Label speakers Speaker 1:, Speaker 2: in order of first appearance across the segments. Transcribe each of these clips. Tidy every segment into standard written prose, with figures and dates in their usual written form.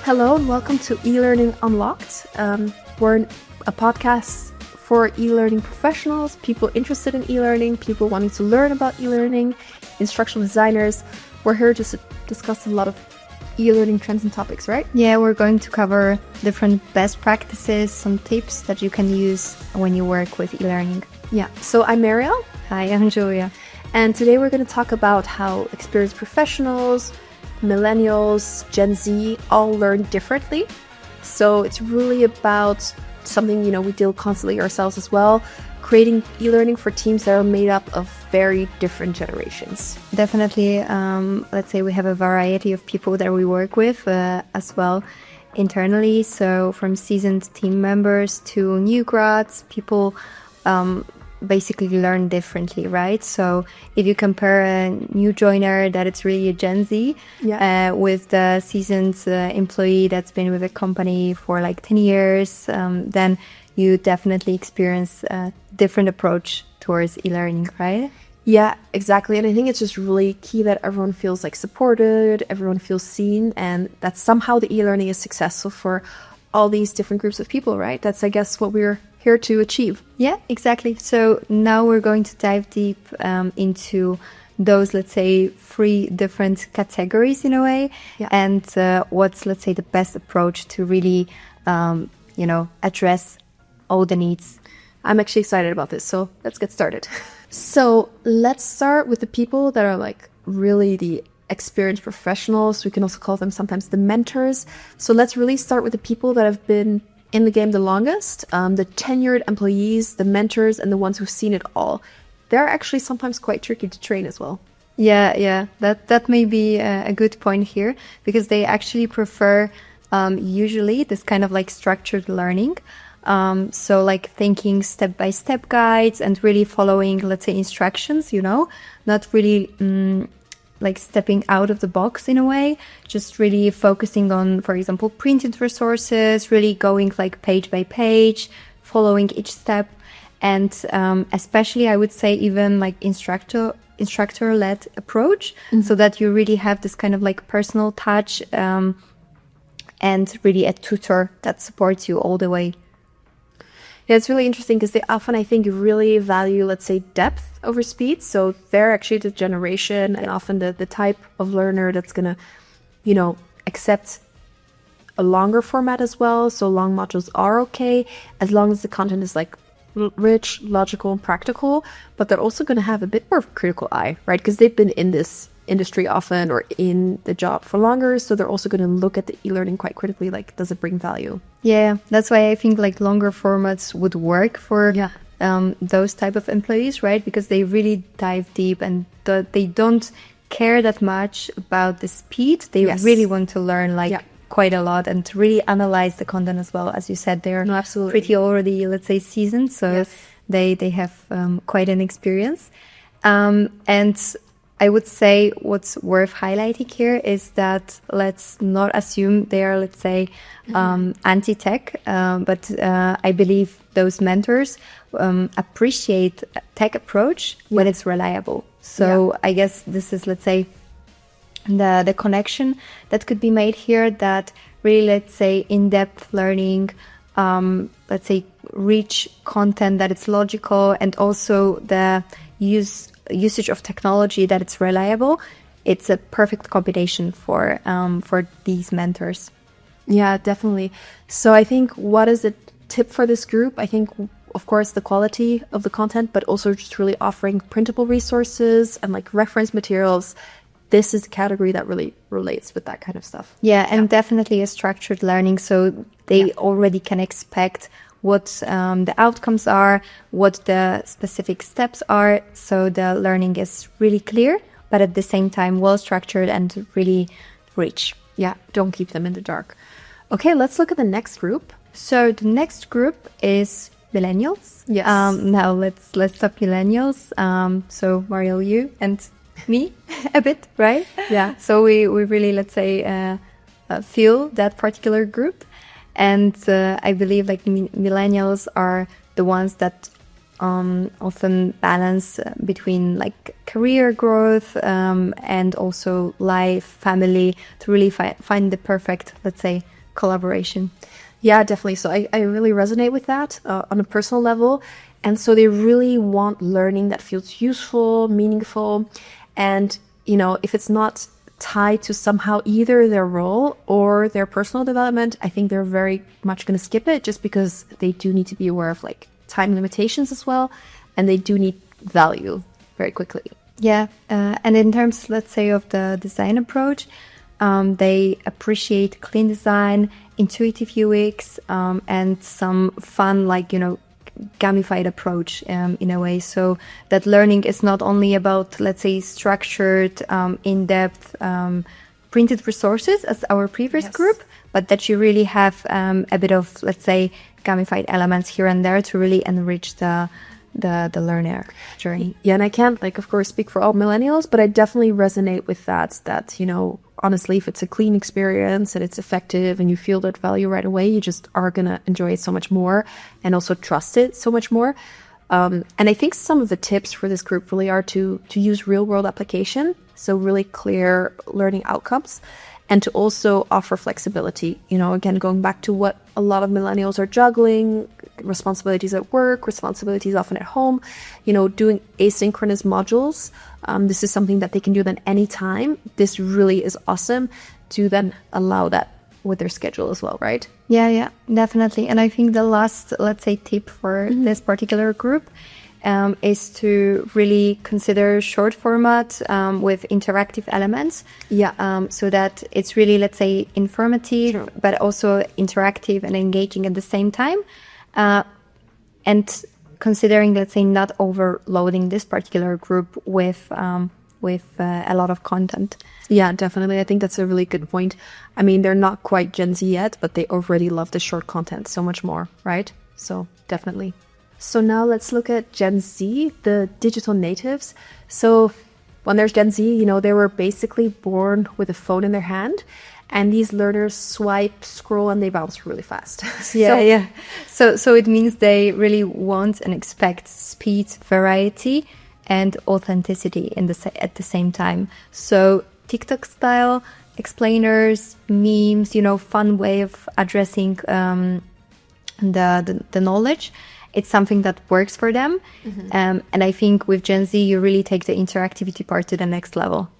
Speaker 1: Hello and welcome to eLearning Unlocked. We're a podcast for e-learning professionals, people interested in e-learning, people wanting to learn about e-learning, instructional designers. We're here just to discuss a lot of e-learning trends and topics, right?
Speaker 2: Yeah, we're going to cover different best practices, some tips that you can use when you work with e-learning.
Speaker 1: Yeah, so I'm Mariel.
Speaker 2: Hi, I'm Julia.
Speaker 1: And today we're going to talk about how experienced professionals, millennials, Gen Z all learn differently. So it's really about something, we deal constantly ourselves as well, creating e-learning for teams that are made up of very different generations.
Speaker 2: Definitely, let's say we have a variety of people that we work with as well internally. So from seasoned team members to new grads, people basically learn differently, right? So if you compare a new joiner that it's really a Gen Z with the seasoned employee that's been with a company for like 10 years, then you definitely experience a different approach towards e-learning, right?
Speaker 1: Yeah, exactly. And I think it's just really key that everyone feels like supported, everyone feels seen, and that somehow the e-learning is successful for all these different groups of people, right? That's, I guess, what we're here to achieve.
Speaker 2: Yeah, exactly. So now we're going to dive deep into those, let's say, 3 different categories in a way, and what's, let's say, the best approach to really, address all the needs.
Speaker 1: I'm actually excited about this, so let's get started. So let's start with the people that are like really the experienced professionals. We can also call them sometimes the mentors. So let's really start with the people that have been in the game the longest, the tenured employees, the mentors, and the ones who've seen it all. They're actually sometimes quite tricky to train as well.
Speaker 2: Yeah, that may be a good point here, because they actually prefer usually this kind of like structured learning. So like thinking step-by-step guides and really following, let's say, instructions, not really like stepping out of the box in a way, just really focusing on, for example, printed resources, really going like page by page, following each step. And especially, I would say, even like instructor-led approach, so that you really have this kind of like personal touch and really a tutor that supports you all the way.
Speaker 1: Yeah, it's really interesting because they often, I think, really value, let's say, depth over speed. So they're actually the generation and often the type of learner that's going to, accept a longer format as well. So long modules are okay, as long as the content is like rich, logical, and practical. But they're also going to have a bit more of a critical eye, right? Because they've been in this industry often or in the job for longer, so they're also going to look at the e-learning quite critically, like, does it bring value?
Speaker 2: Yeah, that's why I think like longer formats would work for those type of employees, right? Because they really dive deep and they don't care that much about the speed. They really want to learn quite a lot and to really analyze the content as well. As you said, they're pretty already, let's say, seasoned, so they have quite an experience. And I would say what's worth highlighting here is that let's not assume they are, let's say, anti-tech, but I believe those mentors appreciate tech approach when it's reliable. So I guess this is, let's say, the connection that could be made here, that really, let's say, in-depth learning, let's say, rich content that it's logical, and also the usage of technology that it's reliable. It's a perfect combination for these mentors.
Speaker 1: Yeah, definitely. So I think what is the tip for this group? I think, of course, the quality of the content, but also just really offering printable resources and like reference materials. This is a category that really relates with that kind of stuff.
Speaker 2: Yeah, and definitely a structured learning. So they already can expect what the outcomes are, what the specific steps are. So the learning is really clear, but at the same time, well-structured and really rich.
Speaker 1: Yeah, don't keep them in the dark. Okay, let's look at the next group.
Speaker 2: So the next group is millennials.
Speaker 1: Yes.
Speaker 2: Now let's talk millennials. So Mariel, you and me a bit, right?
Speaker 1: Yeah.
Speaker 2: So we really, let's say, feel that particular group. And I believe like millennials are the ones that often balance between like career growth and also life, family, to really find the perfect, let's say, collaboration.
Speaker 1: Yeah, definitely. So I really resonate with that on a personal level. And so they really want learning that feels useful, meaningful. And, you know, if it's not tied to somehow either their role or their personal development, I think they're very much going to skip it just because they do need to be aware of like time limitations as well. And they do need value very quickly.
Speaker 2: Yeah. And in terms, let's say, of the design approach, they appreciate clean design, intuitive UX, and some fun, like, you know, gamified approach in a way, so that learning is not only about, let's say, structured, in-depth, printed resources as our previous group, but that you really have a bit of, let's say, gamified elements here and there to really enrich the learner journey.
Speaker 1: Yeah, and I can't, like, of course, speak for all millennials, but I definitely resonate with that, you know, honestly, if it's a clean experience and it's effective and you feel that value right away, you just are going to enjoy it so much more and also trust it so much more. And I think some of the tips for this group really are to use real world application. So really clear learning outcomes, and to also offer flexibility. You know, again, going back to what a lot of millennials are juggling, responsibilities at work, responsibilities often at home, you know, doing asynchronous modules. This is something that they can do then anytime. This really is awesome to then allow that with their schedule as well, right?
Speaker 2: Yeah, definitely. And I think the last, let's say, tip for this particular group is to really consider short format with interactive elements.
Speaker 1: Yeah.
Speaker 2: So that it's really, let's say, informative, but also interactive and engaging at the same time. And considering, let's say, not overloading this particular group with a lot of content.
Speaker 1: Yeah, definitely. I think that's a really good point. I mean, they're not quite Gen Z yet, but they already love the short content so much more, right? So definitely. So now let's look at Gen Z, the digital natives. So when there's Gen Z, you know, they were basically born with a phone in their hand. And these learners swipe, scroll, and they bounce really fast.
Speaker 2: Yeah. So it means they really want and expect speed, variety, and authenticity at the same time. So TikTok style explainers, memes, you know, fun way of addressing the knowledge. It's something that works for them. And I think with Gen Z, you really take the interactivity part to the next level.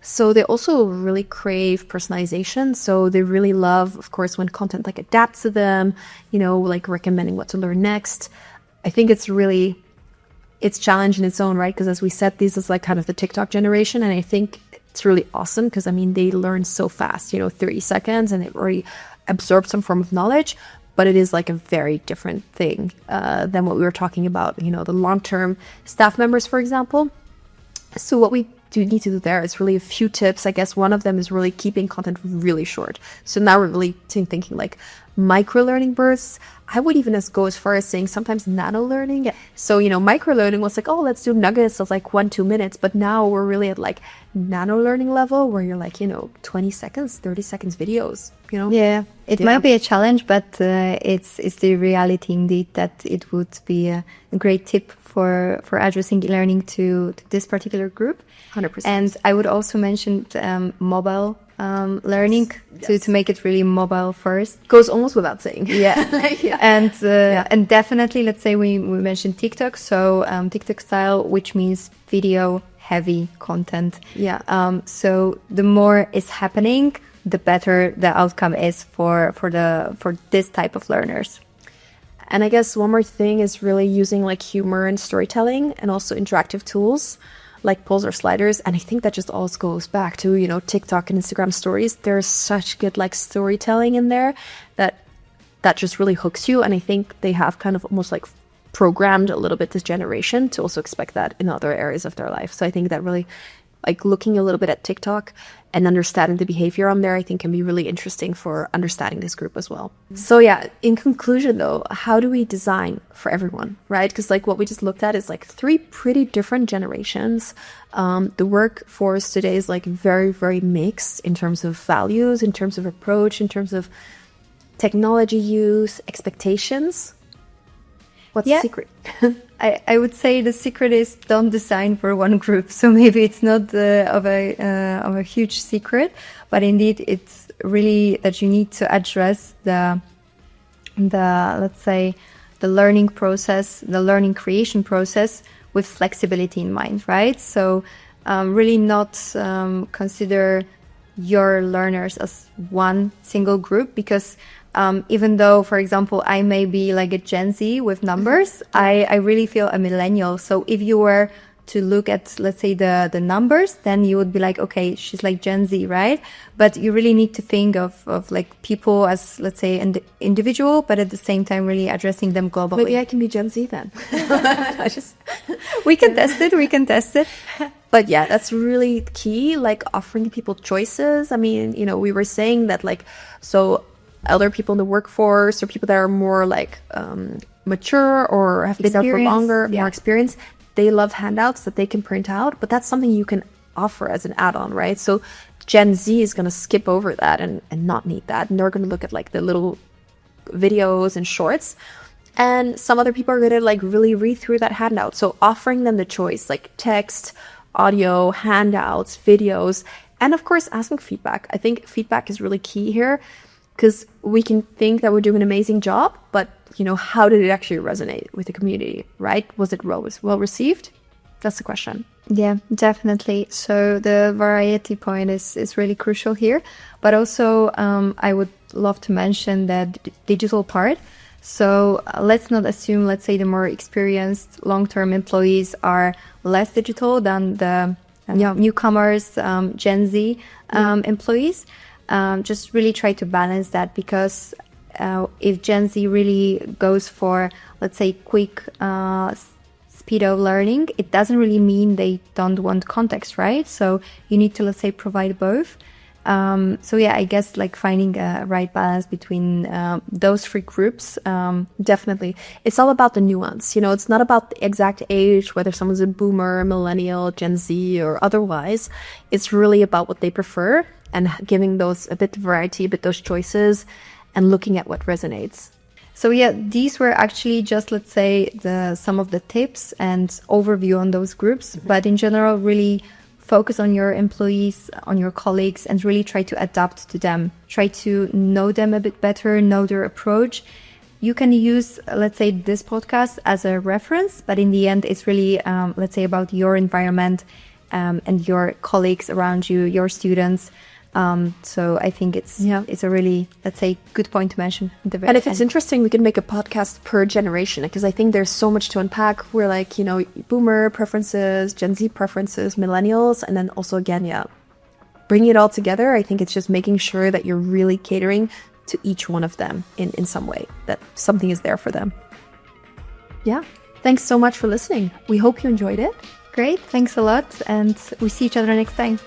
Speaker 1: So they also really crave personalization. So they really love, of course, when content like adapts to them, you know, like recommending what to learn next. I think it's challenge in its own right, because as we said, this is like kind of the TikTok generation. And I think it's really awesome because, I mean, they learn so fast, you know, 30 seconds and they've already absorbed some form of knowledge. But it is like a very different thing than what we were talking about, you know, the long-term staff members, for example. So what we do need to do there is really a few tips. I guess one of them is really keeping content really short. So now we're really thinking like micro learning bursts. I would even go as far as saying sometimes nano learning. So, you know, micro learning was like, oh, let's do nuggets of like 1-2 minutes. But now we're really at like nano learning level where you're like, you know, 20 seconds, 30 seconds videos, you know?
Speaker 2: Yeah, it might be a challenge, but it's the reality indeed that it would be a great tip for addressing e-learning to this particular group.
Speaker 1: 100%.
Speaker 2: And I would also mention mobile learning to make it really mobile first.
Speaker 1: Goes almost without saying.
Speaker 2: Yeah. And definitely, let's say we mentioned TikTok, so TikTok style, which means video heavy content.
Speaker 1: Yeah.
Speaker 2: So the more is happening, the better the outcome is for this type of learners.
Speaker 1: And I guess one more thing is really using like humor and storytelling and also interactive tools like polls or sliders. And I think that just all goes back to, you know, TikTok and Instagram stories. There's such good like storytelling in there that just really hooks you. And I think they have kind of almost like programmed a little bit this generation to also expect that in other areas of their life. So I think that really like looking a little bit at TikTok and understanding the behavior on there, I think can be really interesting for understanding this group as well. So yeah, in conclusion though, how do we design for everyone, right? Because like what we just looked at is like 3 pretty different generations. The workforce today is like very, very mixed in terms of values, in terms of approach, in terms of technology use, expectations. What's the secret?
Speaker 2: I would say the secret is don't design for one group. So maybe it's not of a huge secret, but indeed it's really that you need to address the let's say the learning process, the learning creation process with flexibility in mind, right? So really not consider your learners as one single group, because even though, for example, I may be like a Gen Z with numbers, I really feel a millennial. So if you were to look at, let's say, the numbers, then you would be like, okay, she's like Gen Z, right? But you really need to think of like people as, let's say, an individual, but at the same time really addressing them globally.
Speaker 1: Maybe I can be Gen Z then.
Speaker 2: We can test it.
Speaker 1: But yeah, that's really key, like offering people choices. I mean, you know, we were saying that like, so elder people in the workforce or people that are more like mature or have been there for longer, more experience, they love handouts that they can print out, but that's something you can offer as an add-on, right? So Gen Z is going to skip over that and not need that. And they're going to look at like the little videos and shorts. And some other people are going to like really read through that handout. So offering them the choice, like text, audio, handouts, videos, and of course, asking feedback. I think feedback is really key here, because we can think that we're doing an amazing job, but you know, how did it actually resonate with the community, right? Was it well received? That's the question.
Speaker 2: Yeah, definitely. So the variety point is really crucial here. But also, I would love to mention that digital part. So let's not assume, let's say, the more experienced long-term employees are less digital than the newcomers, Gen Z employees. Just really try to balance that, because if Gen Z really goes for, let's say, quick speed of learning, it doesn't really mean they don't want context, right? So you need to, let's say, provide both. So yeah, I guess like finding a right balance between those three groups.
Speaker 1: Definitely. It's all about the nuance. You know, it's not about the exact age, whether someone's a boomer, millennial, Gen Z, or otherwise. It's really about what they prefer and giving those a bit of variety, a bit those choices, and looking at what resonates.
Speaker 2: So yeah, these were actually just, let's say, some of the tips and overview on those groups. But in general, really focus on your employees, on your colleagues, and really try to adapt to them. Try to know them a bit better, know their approach. You can use, let's say, this podcast as a reference, but in the end, it's really, let's say, about your environment and your colleagues around you, your students. So I think it's a really, let's say, good point to mention.
Speaker 1: And if it's interesting, we can make a podcast per generation, because I think there's so much to unpack. We're like, you know, boomer preferences, Gen Z preferences, millennials, and then also again, bringing it all together. I think it's just making sure that you're really catering to each one of them in some way, that something is there for them. Yeah. Thanks so much for listening. We hope you enjoyed it.
Speaker 2: Great. Thanks a lot. And we see each other next time.